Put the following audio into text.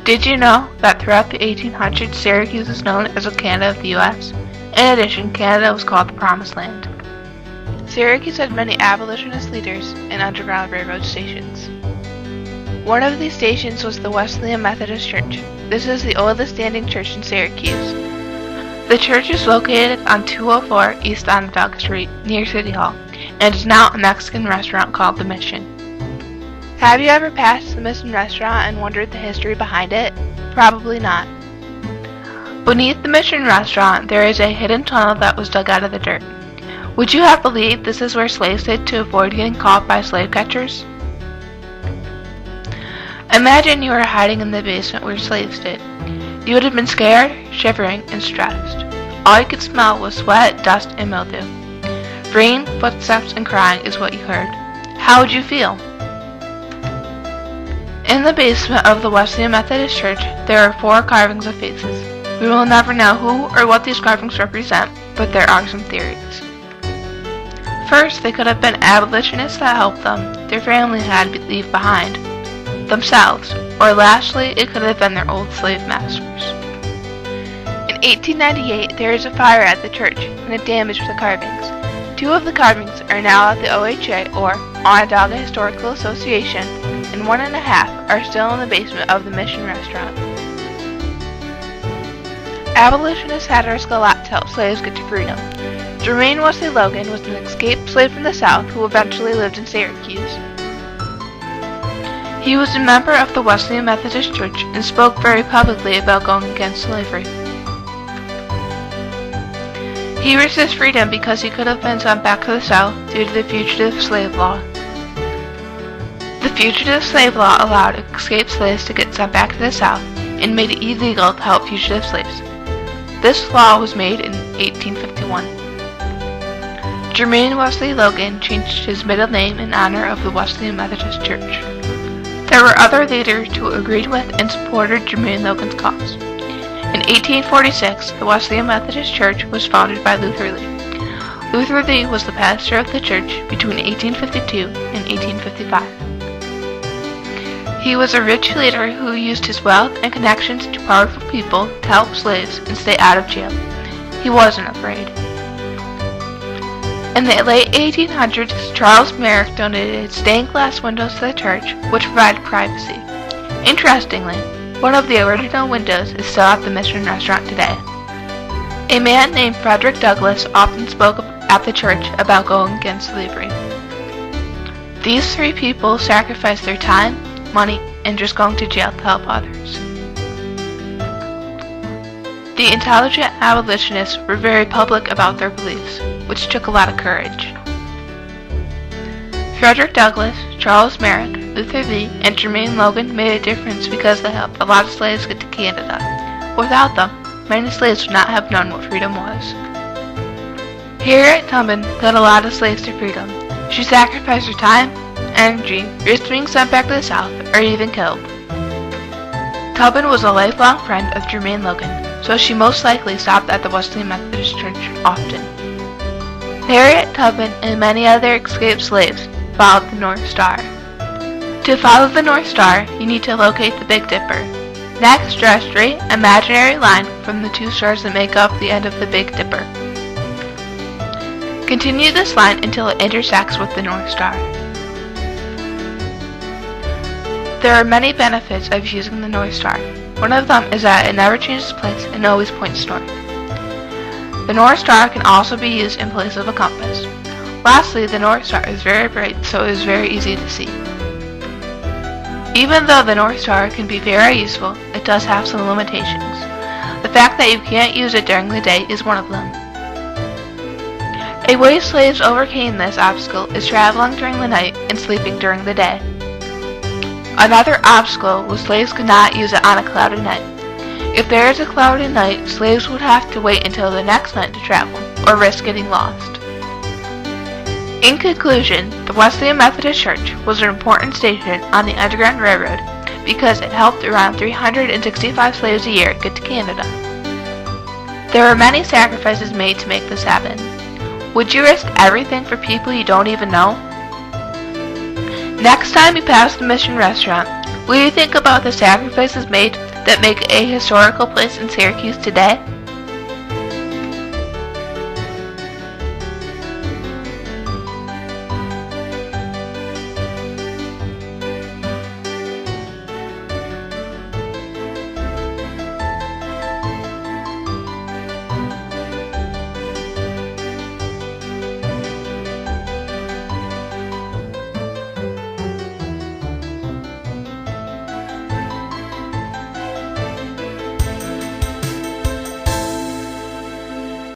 Did you know that throughout the 1800s, Syracuse was known as the Canada of the U.S.? In addition, Canada was called the Promised Land. Syracuse had many abolitionist leaders and Underground Railroad stations. One of these stations was the Wesleyan Methodist Church. This is the oldest standing church in Syracuse. The church is located on 204 East Onondaga Street, near City Hall, and is now a Mexican restaurant called The Mission. Have you ever passed the Mission restaurant and wondered the history behind it? Probably not. Beneath the Mission restaurant, there is a hidden tunnel that was dug out of the dirt. Would you have believed this is where slaves hid to avoid getting caught by slave catchers? Imagine you were hiding in the basement where slaves did. You would have been scared, shivering, and stressed. All you could smell was sweat, dust, and mildew. Rain, footsteps, and crying is what you heard. How would you feel? In the basement of the Wesleyan Methodist Church, there are 4 carvings of faces. We will never know who or what these carvings represent, but there are some theories. First, they could have been abolitionists that helped them, their family had to leave behind, themselves, or lastly, it could have been their old slave masters. In 1898, there is a fire at the church, and it damaged the carvings. 2 of the carvings are now at the OHA, or Onondaga Historical Association, and 1.5 are still in the basement of the Mission restaurant. Abolitionists had to risk a lot to help slaves get to freedom. Jermaine Wesley Logan was an escaped slave from the South who eventually lived in Syracuse. He was a member of the Wesleyan Methodist Church and spoke very publicly about going against slavery. He risked his freedom because he could have been sent back to the South due to the fugitive slave law. The fugitive slave law allowed escaped slaves to get sent back to the South and made it illegal to help fugitive slaves. This law was made in 1851. Jermaine Wesley Logan changed his middle name in honor of the Wesleyan Methodist Church. There were other leaders who agreed with and supported Jermaine Logan's cause. In 1846, the Wesleyan Methodist Church was founded by Luther Lee. Luther Lee was the pastor of the church between 1852 and 1855. He was a rich leader who used his wealth and connections to powerful people to help slaves and stay out of jail. He wasn't afraid. In the late 1800s, Charles Merrick donated stained glass windows to the church, which provided privacy. Interestingly, one of the original windows is still at the Mission restaurant today. A man named Frederick Douglass often spoke at the church about going against slavery. These 3 people sacrificed their time, money, and just going to jail to help others. The intelligent abolitionists were very public about their beliefs, which took a lot of courage. Frederick Douglass, Charles Merrick, Luther Lee, and Jermaine Logan made a difference because they helped a lot of slaves get to Canada. Without them, many slaves would not have known what freedom was. Harriet Tubman led a lot of slaves to freedom. She sacrificed her time, energy, risked being sent back to the South, or even killed. Tubman was a lifelong friend of Jermaine Logan, so she most likely stopped at the Wesleyan Methodist Church often. Harriet Tubman and many other escaped slaves followed the North Star. To follow the North Star, you need to locate the Big Dipper. Next, draw a straight, imaginary line from the 2 stars that make up the end of the Big Dipper. Continue this line until it intersects with the North Star. There are many benefits of using the North Star. One of them is that it never changes place and always points north. The North Star can also be used in place of a compass. Lastly, the North Star is very bright, so it is very easy to see. Even though the North Star can be very useful, it does have some limitations. The fact that you can't use it during the day is one of them. A way slaves overcame this obstacle is traveling during the night and sleeping during the day. Another obstacle was slaves could not use it on a cloudy night. If there is a cloudy night, slaves would have to wait until the next night to travel, or risk getting lost. In conclusion, the Wesleyan Methodist Church was an important station on the Underground Railroad because it helped around 365 slaves a year get to Canada. There were many sacrifices made to make this happen. Would you risk everything for people you don't even know? Next time you pass the Mission restaurant, will you think about the sacrifices made that make a historical place in Syracuse today?